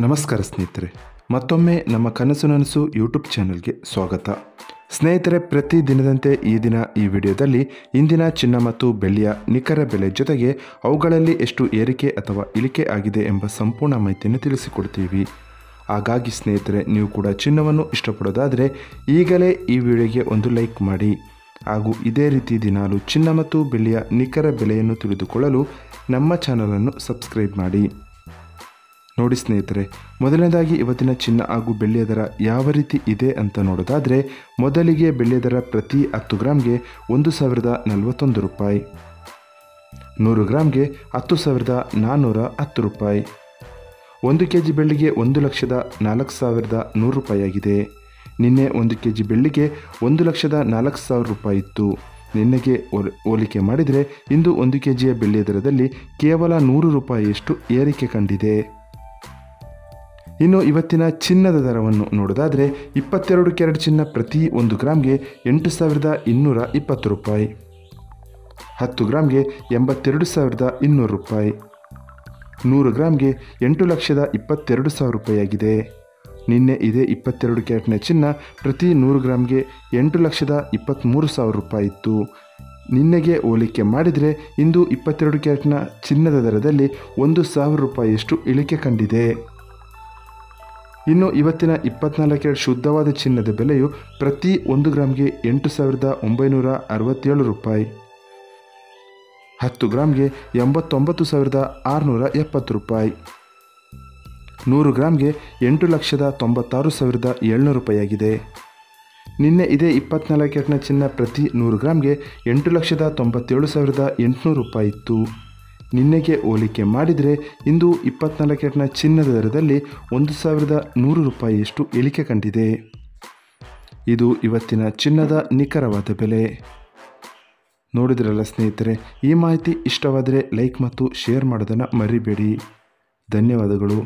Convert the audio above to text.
ನಮಸ್ಕಾರ ಸ್ನೇಹಿತರೆ, ಮತ್ತೊಮ್ಮೆ ನಮ್ಮ ಕನಸು ನನಸು ಯೂಟ್ಯೂಬ್ ಚಾನಲ್ಗೆ ಸ್ವಾಗತ. ಸ್ನೇಹಿತರೆ, ಪ್ರತಿ ದಿನದಂತೆ ಈ ದಿನ ಈ ವಿಡಿಯೋದಲ್ಲಿ ಇಂದಿನ ಚಿನ್ನ ಮತ್ತು ಬೆಳ್ಳಿಯ ನಿಖರ ಬೆಲೆ ಜೊತೆಗೆ ಅವುಗಳಲ್ಲಿ ಎಷ್ಟು ಏರಿಕೆ ಅಥವಾ ಇಳಿಕೆ ಆಗಿದೆ ಎಂಬ ಸಂಪೂರ್ಣ ಮಾಹಿತಿಯನ್ನು ತಿಳಿಸಿಕೊಡ್ತೀವಿ. ಹಾಗಾಗಿ ಸ್ನೇಹಿತರೆ, ನೀವು ಕೂಡ ಚಿನ್ನವನ್ನು ಇಷ್ಟಪಡೋದಾದರೆ ಈಗಲೇ ಈ ವಿಡಿಯೋಗೆ ಒಂದು ಲೈಕ್ ಮಾಡಿ. ಹಾಗೂ ಇದೇ ರೀತಿ ದಿನಾಲು ಚಿನ್ನ ಮತ್ತು ಬೆಳ್ಳಿಯ ನಿಖರ ಬೆಲೆಯನ್ನು ತಿಳಿದುಕೊಳ್ಳಲು ನಮ್ಮ ಚಾನಲನ್ನು ಸಬ್ಸ್ಕ್ರೈಬ್ ಮಾಡಿ. ನೋಡಿ ಸ್ನೇಹಿತರೆ, ಮೊದಲನೇದಾಗಿ ಇವತ್ತಿನ ಚಿನ್ನ ಹಾಗೂ ಬೆಳ್ಳಿಯ ದರ ಯಾವ ರೀತಿ ಇದೆ ಅಂತ ನೋಡೋದಾದರೆ, ಮೊದಲಿಗೆ ಬೆಳ್ಳಿಯ ದರ ಪ್ರತಿ 10 ಗ್ರಾಮ್ಗೆ 1041 ರೂಪಾಯಿ, 100 ಗ್ರಾಮ್ಗೆ 10,410 ರೂಪಾಯಿ. 1 ಕೆಜಿ ಬೆಳ್ಳಿಗೆ 1,04,100 ರೂಪಾಯಿ ಆಗಿದೆ. ನಿನ್ನೆ 1 ಕೆಜಿ ಬೆಳ್ಳಿಗೆ 1,04,000 ರೂಪಾಯಿ ಇತ್ತು. ನಿನ್ನೆಗೆ ಹೋಲಿಕೆ ಮಾಡಿದರೆ ಇಂದು 1 ಕೆಜಿಯ ಬೆಳ್ಳಿಯ ದರದಲ್ಲಿ ಕೇವಲ 100 ರೂಪಾಯಿಯಷ್ಟು ಏರಿಕೆ ಕಂಡಿದೆ. ಇನ್ನು ಇವತ್ತಿನ ಚಿನ್ನದ ದರವನ್ನು ನೋಡೋದಾದರೆ, 22 ಕ್ಯಾರೆಟ್ ಚಿನ್ನ ಪ್ರತಿ 1 ಗ್ರಾಮ್ಗೆ 8,220 ರೂಪಾಯಿ, 10 ಗ್ರಾಮ್ಗೆ 82,200 ರೂಪಾಯಿ, 100 ಗ್ರಾಮ್ಗೆ 8,22,000 ರೂಪಾಯಿ ಆಗಿದೆ. ನಿನ್ನೆ ಇದೇ 22 ಕ್ಯಾರೆಟ್ನ ಚಿನ್ನ ಪ್ರತಿ 100 ಗ್ರಾಮ್ಗೆ 8,23,000 ರೂಪಾಯಿ ಇತ್ತು. ನಿನ್ನೆಗೆ ಹೋಲಿಕೆ ಮಾಡಿದರೆ ಇಂದು 22 ಕ್ಯಾರೆಟ್ನ ಚಿನ್ನದ ದರದಲ್ಲಿ 1,000 ರೂಪಾಯಿಯಷ್ಟು ಇಳಿಕೆ ಕಂಡಿದೆ. ಇನ್ನು ಇವತ್ತಿನ 24 ಕ್ಯಾರೆಟ್ ಶುದ್ಧವಾದ ಚಿನ್ನದ ಬೆಲೆಯು ಪ್ರತಿ 1 ಗ್ರಾಮ್ಗೆ 8,967 ರೂಪಾಯಿ, 10 ಗ್ರಾಮ್ಗೆ 89,670 ರೂಪಾಯಿ, 100 ಗ್ರಾಮ್ಗೆ 8,96,700 ರೂಪಾಯಿ ಆಗಿದೆ. ನಿನ್ನೆ ಇದೇ 24 ಕ್ಯಾರೆಟ್ನ ಚಿನ್ನ ಪ್ರತಿ 100 ಗ್ರಾಮ್ಗೆ 8,97,800 ರೂಪಾಯಿ ಇತ್ತು. ನಿನ್ನೆಗೆ ಹೋಲಿಕೆ ಮಾಡಿದರೆ ಇಂದು 24 ಕ್ಯಾರೆಟ್ನ ಚಿನ್ನದ ದರದಲ್ಲಿ 1,100 ರೂಪಾಯಿಯಷ್ಟು ಇಳಿಕೆ ಕಂಡಿದೆ. ಇದು ಇವತ್ತಿನ ಚಿನ್ನದ ನಿಖರವಾದ ಬೆಲೆ. ನೋಡಿದ್ರಲ್ಲ ಸ್ನೇಹಿತರೆ, ಈ ಮಾಹಿತಿ ಇಷ್ಟವಾದರೆ ಲೈಕ್ ಮತ್ತು ಶೇರ್ ಮಾಡೋದನ್ನು ಮರಿಬೇಡಿ. ಧನ್ಯವಾದಗಳು.